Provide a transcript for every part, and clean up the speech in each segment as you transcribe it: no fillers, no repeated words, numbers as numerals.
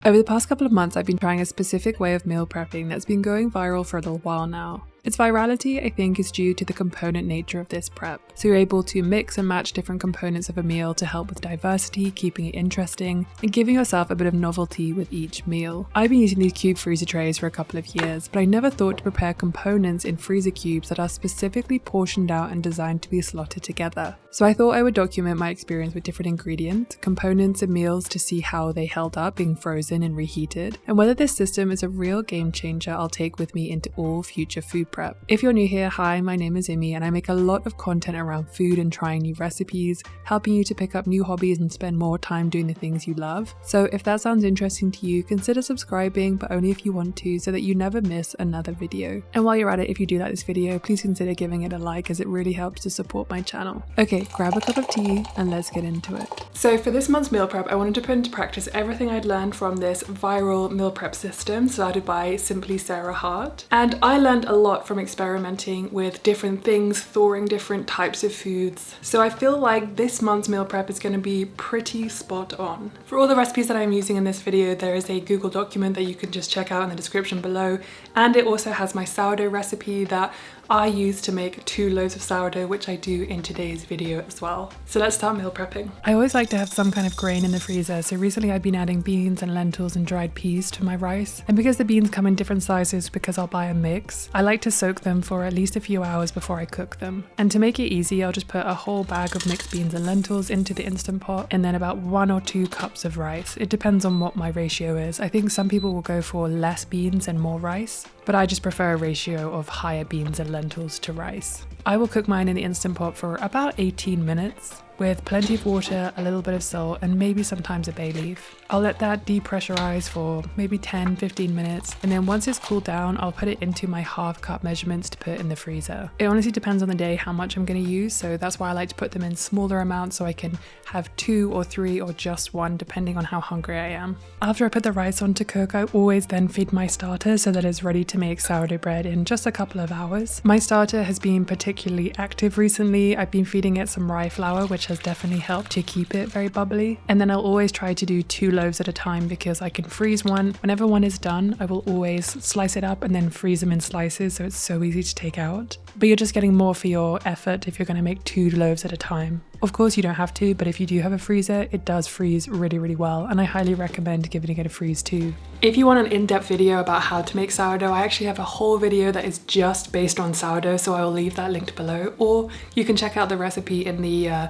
Over the past couple of months, I've been trying a specific way of meal prepping that's been going viral for a little while now. Its virality, I think, is due to the component nature of this prep. So you're able to mix and match different components of a meal to help with diversity, keeping it interesting, and giving yourself a bit of novelty with each meal. I've been using these cube freezer trays for a couple of years, but I never thought to prepare components in freezer cubes that are specifically portioned out and designed to be slotted together. So I thought I would document my experience with different ingredients, components, and meals to see how they held up being frozen and reheated, and whether this system is a real game changer I'll take with me into all future food prep. If you're new here, hi, my name is Imi and I make a lot of content around food and trying new recipes, helping you to pick up new hobbies and spend more time doing the things you love. So if that sounds interesting to you, consider subscribing, but only if you want to, so that you never miss another video. And while you're at it, if you do like this video, please consider giving it a like as it really helps to support my channel. Okay, grab a cup of tea and let's get into it. So for this month's meal prep, I wanted to put into practice everything I'd learned from this viral meal prep system started by Simply Sarah Hart. And I learned a lot from experimenting with different things, thawing different types of foods. So I feel like this month's meal prep is going to be pretty spot on. For all the recipes that I'm using in this video, there is a Google document that you can just check out in the description below. And it also has my sourdough recipe that I use to make 2 loaves of sourdough, which I do in today's video as well. So let's start meal prepping. I always like to have some kind of grain in the freezer, so recently I've been adding beans and lentils and dried peas to my rice. And because the beans come in different sizes because I'll buy a mix, I like to soak them for at least a few hours before I cook them. And to make it easy, I'll just put a whole bag of mixed beans and lentils into the Instant Pot and then about 1 or 2 cups of rice. It depends on what my ratio is. I think some people will go for less beans and more rice, but I just prefer a ratio of higher beans and lentils to rice. I will cook mine in the Instant Pot for about 18 minutes with plenty of water, a little bit of salt, and maybe sometimes a bay leaf. I'll let that depressurize for maybe 10-15 minutes, and then once it's cooled down, I'll put it into my half cup measurements to put in the freezer. It honestly depends on the day how much I'm going to use, so that's why I like to put them in smaller amounts so I can have 2 or 3 or just 1 depending on how hungry I am. After I put the rice on to cook, I always then feed my starter so that it's ready to make sourdough bread in just a couple of hours. My starter has been particularly active recently. I've been feeding it some rye flour, which has definitely helped to keep it very bubbly. And then I'll always try to do 2 loaves at a time because I can freeze one. Whenever one is done, I will always slice it up and then freeze them in slices so it's so easy to take out. But you're just getting more for your effort if you're going to make 2 loaves at a time. Of course you don't have to, but if you do have a freezer, it does freeze really well, and I highly recommend giving it a freeze too. If you want an in-depth video about how to make sourdough, I actually have a whole video that is just based on sourdough, so I will leave that linked below, or you can check out the recipe in the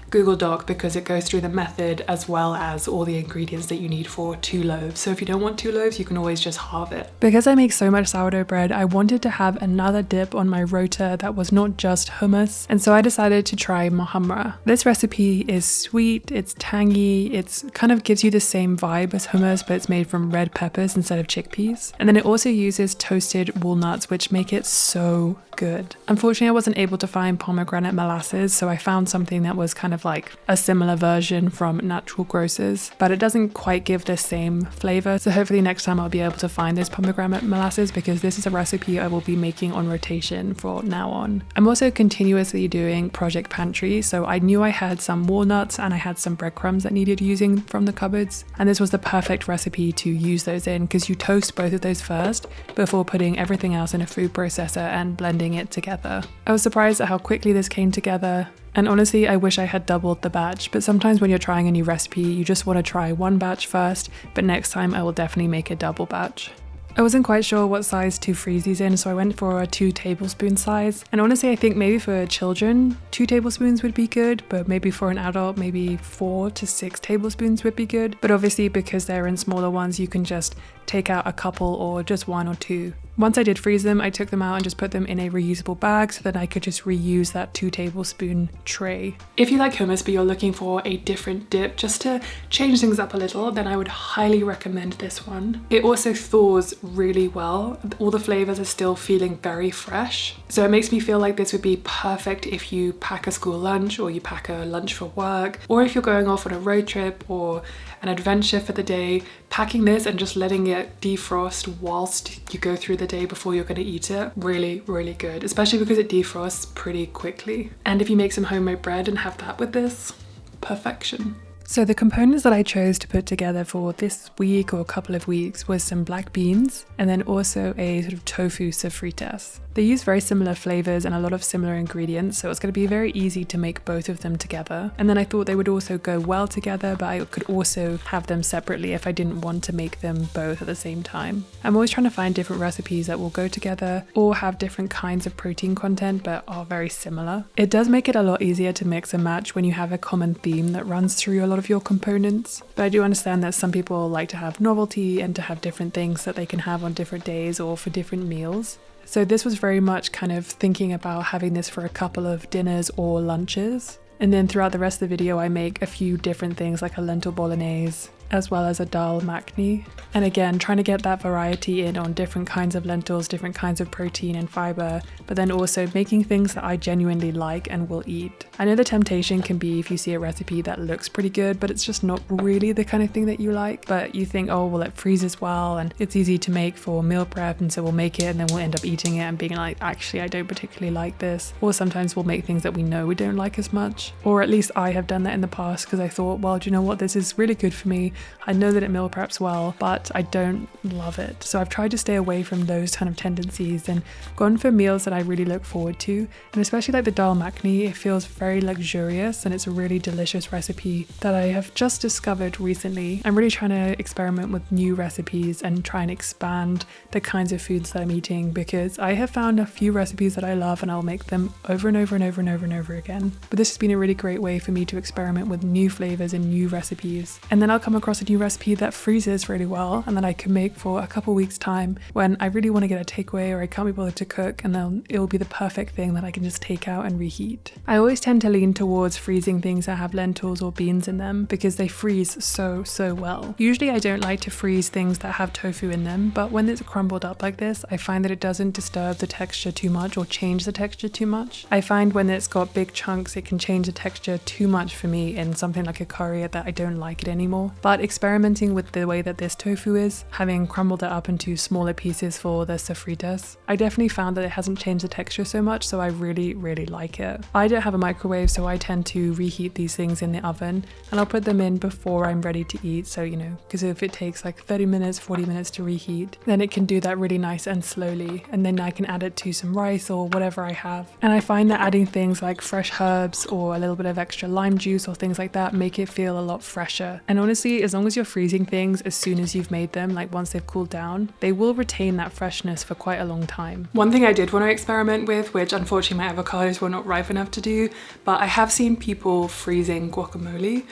Google Doc because it goes through the method as well as all the ingredients that you need for 2 loaves. So if you don't want 2 loaves, you can always just halve it. Because I make so much sourdough bread, I wanted to have another dip on my rota that was not just hummus, and so I decided to try muhammara. This recipe is sweet, it's tangy, it's kind of gives you the same vibe as hummus, but it's made from red peppers instead of chickpeas. And then it also uses toasted walnuts, which make it so good. Unfortunately, I wasn't able to find pomegranate molasses, so I found something that was kind of like a similar version from Natural Grocers, but it doesn't quite give the same flavor. So hopefully next time I'll be able to find those pomegranate molasses because this is a recipe I will be making on rotation for now on. I'm also continuously doing Project Pantry, so I knew I had some walnuts and I had some breadcrumbs that needed using from the cupboards, and this was the perfect recipe to use those in because you toast both of those first before putting everything else in a food processor and blending it together. I was surprised at how quickly this came together. And honestly, I wish I had doubled the batch, but sometimes when you're trying a new recipe, you just want to try 1 batch first, but next time I will definitely make a double batch. I wasn't quite sure what size to freeze these in, so I went for a 2 tablespoon size. And honestly, I think maybe for children, 2 tablespoons would be good, but maybe for an adult, maybe 4 to 6 tablespoons would be good. But obviously, because they're in smaller ones, you can just take out a couple or just 1 or 2. Once I did freeze them, I took them out and just put them in a reusable bag so that I could just reuse that 2 tablespoon tray. If you like hummus but you're looking for a different dip just to change things up a little, then I would highly recommend this one. It also thaws really well. All the flavors are still feeling very fresh. So it makes me feel like this would be perfect if you pack a school lunch or you pack a lunch for work, or if you're going off on a road trip or an adventure for the day, packing this and just letting it defrost whilst you go through the day before you're going to eat it, really good, especially because it defrosts pretty quickly. And if you make some homemade bread and have that with this, perfection. So the components that I chose to put together for this week or a couple of weeks was some black beans and then also a sort of tofu sofritas. They use very similar flavors and a lot of similar ingredients, so it's going to be very easy to make both of them together. And then I thought they would also go well together, but I could also have them separately if I didn't want to make them both at the same time. I'm always trying to find different recipes that will go together or have different kinds of protein content but are very similar. It does make it a lot easier to mix and match when you have a common theme that runs through a lot of your components. But I do understand that some people like to have novelty and to have different things that they can have on different days or for different meals. So this was very much kind of thinking about having this for a couple of dinners or lunches. And then throughout the rest of the video, I make a few different things like a lentil bolognese, as well as a dal makhni. And again, trying to get that variety in on different kinds of lentils, different kinds of protein and fiber, but then also making things that I genuinely like and will eat. I know the temptation can be if you see a recipe that looks pretty good, but it's just not really the kind of thing that you like, but you think, oh, well, it freezes well and it's easy to make for meal prep, and so we'll make it and then we'll end up eating it and being like, actually, I don't particularly like this. Or sometimes we'll make things that we know we don't like as much. Or at least I have done that in the past because I thought, well, do you know what? This is really good for me. I know that it meal preps well, but I don't love it. So I've tried to stay away from those kind of tendencies and gone for meals that I really look forward to. And especially like the dal makhni, it feels very luxurious and it's a really delicious recipe that I have just discovered recently. I'm really trying to experiment with new recipes and try and expand the kinds of foods that I'm eating, because I have found a few recipes that I love and I'll make them over and over and over and over and over again. But this has been a really great way for me to experiment with new flavors and new recipes. And then I'll come across a new recipe that freezes really well and that I can make for a couple weeks time when I really want to get a takeaway or I can't be bothered to cook, and then it'll be the perfect thing that I can just take out and reheat. I always tend to lean towards freezing things that have lentils or beans in them because they freeze so well. Usually I don't like to freeze things that have tofu in them, but when it's crumbled up like this, I find that it doesn't disturb the texture too much or change the texture too much. I find when it's got big chunks, it can change the texture too much for me in something like a curry that I don't like it anymore. But experimenting with the way that this tofu is, having crumbled it up into smaller pieces for the sofritas, I definitely found that it hasn't changed the texture so much, so I really like it. I don't have a microwave, so I tend to reheat these things in the oven and I'll put them in before I'm ready to eat, so you know, because if it takes like 30 minutes, 40 minutes to reheat, then it can do that really nice and slowly, and then I can add it to some rice or whatever I have. And I find that adding things like fresh herbs or a little bit of extra lime juice or things like that make it feel a lot fresher. And honestly, as long as you're freezing things as soon as you've made them, like once they've cooled down, they will retain that freshness for quite a long time. One thing I did want to experiment with, which unfortunately my avocados were not ripe enough to do, but I have seen people freezing guacamole,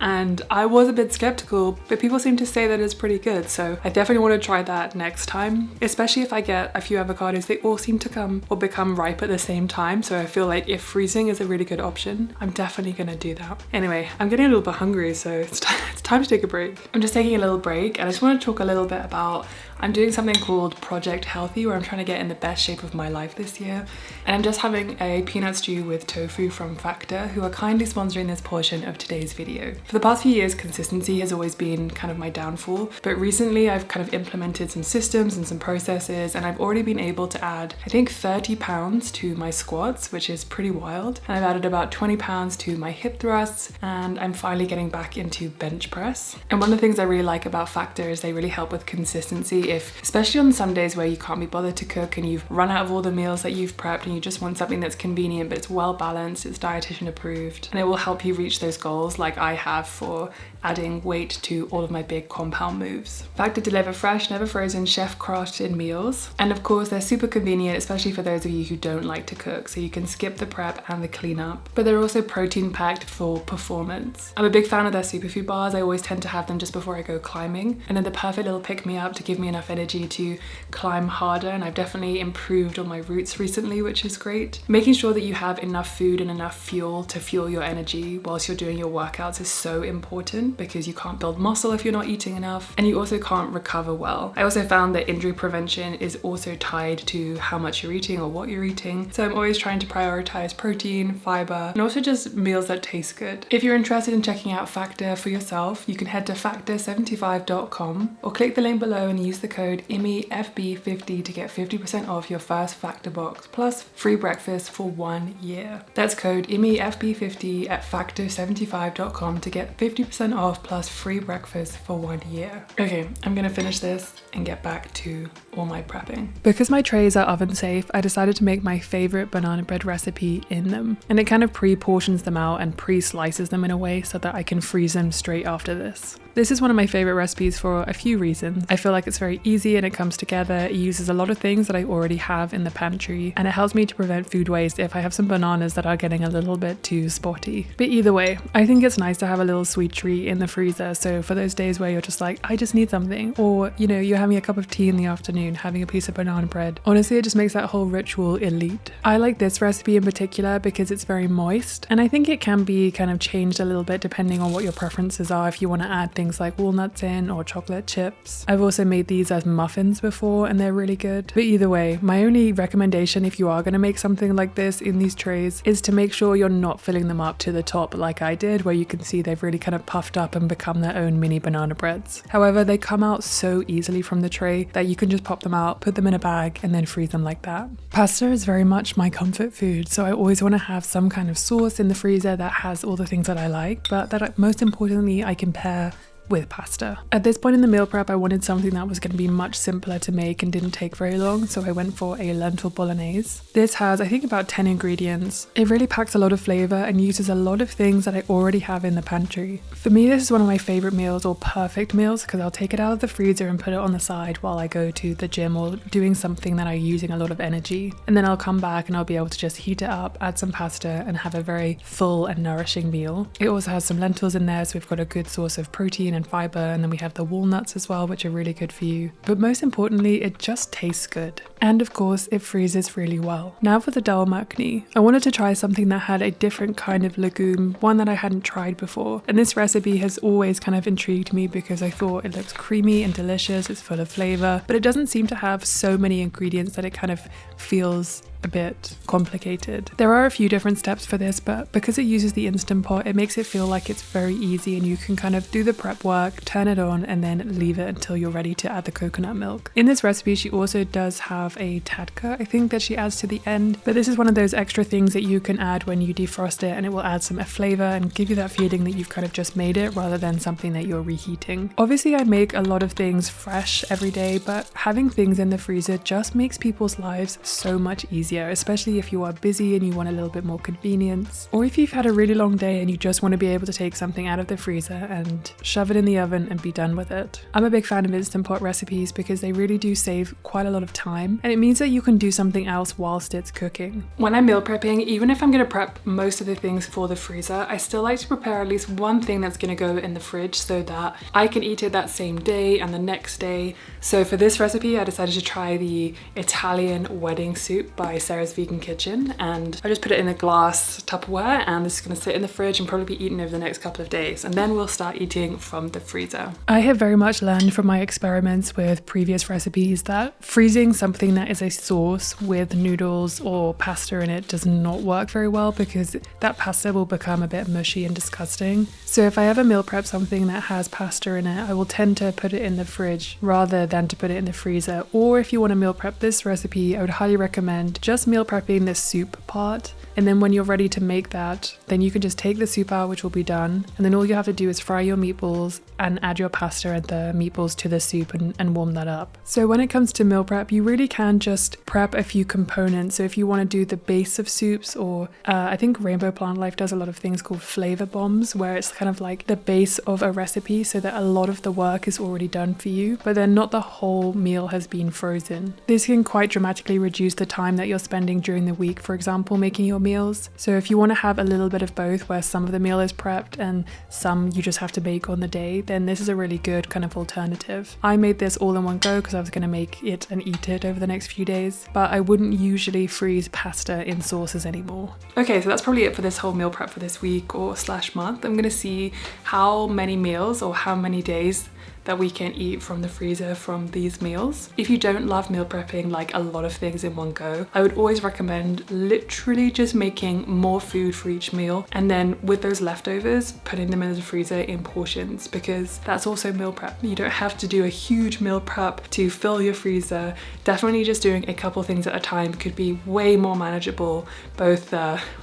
and I was a bit skeptical, but people seem to say that it's pretty good, so I definitely want to try that next time, especially if I get a few avocados. They all seem to come or become ripe at the same time, so I feel like if freezing is a really good option, I'm definitely gonna do that. Anyway, I'm getting a little bit hungry, so it's time to take a break. I'm just taking a little break and I just want to talk a little bit about, I'm doing something called Project Healthy, where I'm trying to get in the best shape of my life this year. And I'm just having a peanut stew with tofu from Factor, who are kindly sponsoring this portion of today's video. For the past few years, consistency has always been kind of my downfall, but recently I've kind of implemented some systems and some processes, and I've already been able to add, I think, 30 pounds to my squats, which is pretty wild. And I've added about 20 pounds to my hip thrusts, and I'm finally getting back into bench press. And one of the things I really like about Factor is they really help with consistency, especially on some days where you can't be bothered to cook and you've run out of all the meals that you've prepped and you just want something that's convenient but it's well balanced, it's dietitian approved, and it will help you reach those goals like I have for adding weight to all of my big compound moves. Factor deliver fresh, never frozen, chef crafted meals, and of course they're super convenient, especially for those of you who don't like to cook, so you can skip the prep and the cleanup. But they're also protein packed for performance. I'm a big fan of their superfood bars. I always tend to have them just before I go climbing, and they're the perfect little pick me up to give me enough energy to climb harder, and I've definitely improved on my routes recently, which is great. Making sure that you have enough food and enough fuel to fuel your energy whilst you're doing your workouts is so important, because you can't build muscle if you're not eating enough, and you also can't recover well. I also found that injury prevention is also tied to how much you're eating or what you're eating, so I'm always trying to prioritize protein, fiber, and also just meals that taste good. If you're interested in checking out Factor for yourself, you can head to factor75.com or click the link below and use the code IMIFB50 to get 50% off your first Factor box plus free breakfast for 1 year. That's code IMIFB50 at factor75.com to get get 50% off plus free breakfast for 1 year. Okay, I'm gonna finish this and get back to all my prepping. Because my trays are oven safe, I decided to make my favorite banana bread recipe in them. And it kind of pre-portions them out and pre-slices them in a way so that I can freeze them straight after this. This is one of my favorite recipes for a few reasons. I feel like it's very easy and it comes together. It uses a lot of things that I already have in the pantry, and it helps me to prevent food waste if I have some bananas that are getting a little bit too spotty. But either way, I think it's nice to have a little sweet treat in the freezer. So for those days where you're just like, I just need something, or you know, you're having a cup of tea in the afternoon, having a piece of banana bread. Honestly, it just makes that whole ritual elite. I like this recipe in particular because it's very moist, and I think it can be kind of changed a little bit depending on what your preferences are, if you want to add things like walnuts in or chocolate chips. I've also made these as muffins before and they're really good. But either way, my only recommendation if you are going to make something like this in these trays is to make sure you're not filling them up to the top like I did, where you can see they've really kind of puffed up and become their own mini banana breads. However, they come out so easily from the tray that you can just pop them out, put them in a bag, and then freeze them like that. Pasta is very much my comfort food, so I always want to have some kind of sauce in the freezer that has all the things that I like, but that most importantly I can pair with pasta. At this point in the meal prep, I wanted something that was going to be much simpler to make and didn't take very long, so I went for a lentil bolognese. This has, I think, about 10 ingredients. It really packs a lot of flavor and uses a lot of things that I already have in the pantry. For me, this is one of my favorite meals, or perfect meals, because I'll take it out of the freezer and put it on the side while I go to the gym or doing something that I'm using a lot of energy. And then I'll come back and I'll be able to just heat it up, add some pasta, and have a very full and nourishing meal. It also has some lentils in there, so we've got a good source of protein and fiber, and then we have the walnuts as well, which are really good for you. But most importantly, it just tastes good. And of course, it freezes really well. Now for the dal makhni. I wanted to try something that had a different kind of legume, one that I hadn't tried before. And this recipe has always kind of intrigued me because I thought it looks creamy and delicious, it's full of flavor, but it doesn't seem to have so many ingredients that it kind of feels a bit complicated. There are a few different steps for this, but because it uses the Instant Pot, it makes it feel like it's very easy and you can kind of do the prep work, turn it on, and then leave it until you're ready to add the coconut milk. In this recipe, she also does have a tadka, I think, that she adds to the end, but this is one of those extra things that you can add when you defrost it, and it will add some flavor and give you that feeling that you've kind of just made it rather than something that you're reheating. Obviously, I make a lot of things fresh every day, but having things in the freezer just makes people's lives so much easier, especially if you are busy and you want a little bit more convenience, or if you've had a really long day and you just want to be able to take something out of the freezer and shove it in the oven and be done with it. I'm a big fan of Instant Pot recipes because they really do save quite a lot of time, and it means that you can do something else whilst it's cooking. When I'm meal prepping, even if I'm going to prep most of the things for the freezer, I still like to prepare at least one thing that's going to go in the fridge so that I can eat it that same day and the next day. So for this recipe, I decided to try the Italian wedding soup by Sarah's Vegan Kitchen, and I just put it in a glass Tupperware, and this is going to sit in the fridge and probably be eaten over the next couple of days, and then we'll start eating from the freezer. I have very much learned from my experiments with previous recipes that freezing something that is a sauce with noodles or pasta in it does not work very well because that pasta will become a bit mushy and disgusting. So if I ever meal prep something that has pasta in it, I will tend to put it in the fridge rather than to put it in the freezer. Or if you want to meal prep this recipe, I would highly recommend just meal prepping the soup part, and then when you're ready to make that, then you can just take the soup out, which will be done, and then all you have to do is fry your meatballs and add your pasta and the meatballs to the soup and warm that up. So when it comes to meal prep, you really can just prep a few components. So if you want to do the base of soups, or I think Rainbow Plant Life does a lot of things called flavor bombs, where it's kind of like the base of a recipe so that a lot of the work is already done for you, but then not the whole meal has been frozen. This can quite dramatically reduce the time that you're spending during the week, for example, making your meals. So if you want to have a little bit of both, where some of the meal is prepped and some you just have to make on the day, then this is a really good kind of alternative. I made this all in one go because I was going to make it and eat it over the next few days, but I wouldn't usually freeze pasta in sauces anymore. Okay, so that's probably it for this whole meal prep for this week or slash month. I'm going to see how many meals or how many days that we can eat from the freezer from these meals. If you don't love meal prepping like a lot of things in one go, I would always recommend literally just making more food for each meal, and then with those leftovers, putting them in the freezer in portions, because that's also meal prep. You don't have to do a huge meal prep to fill your freezer. Definitely just doing a couple things at a time could be way more manageable, both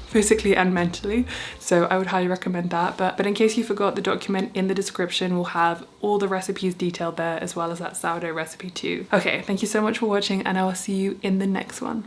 physically and mentally. So I would highly recommend that. But in case you forgot, the document in the description will have all the recipes detailed there, as well as that sourdough recipe too. Okay, thank you so much for watching, and I will see you in the next one.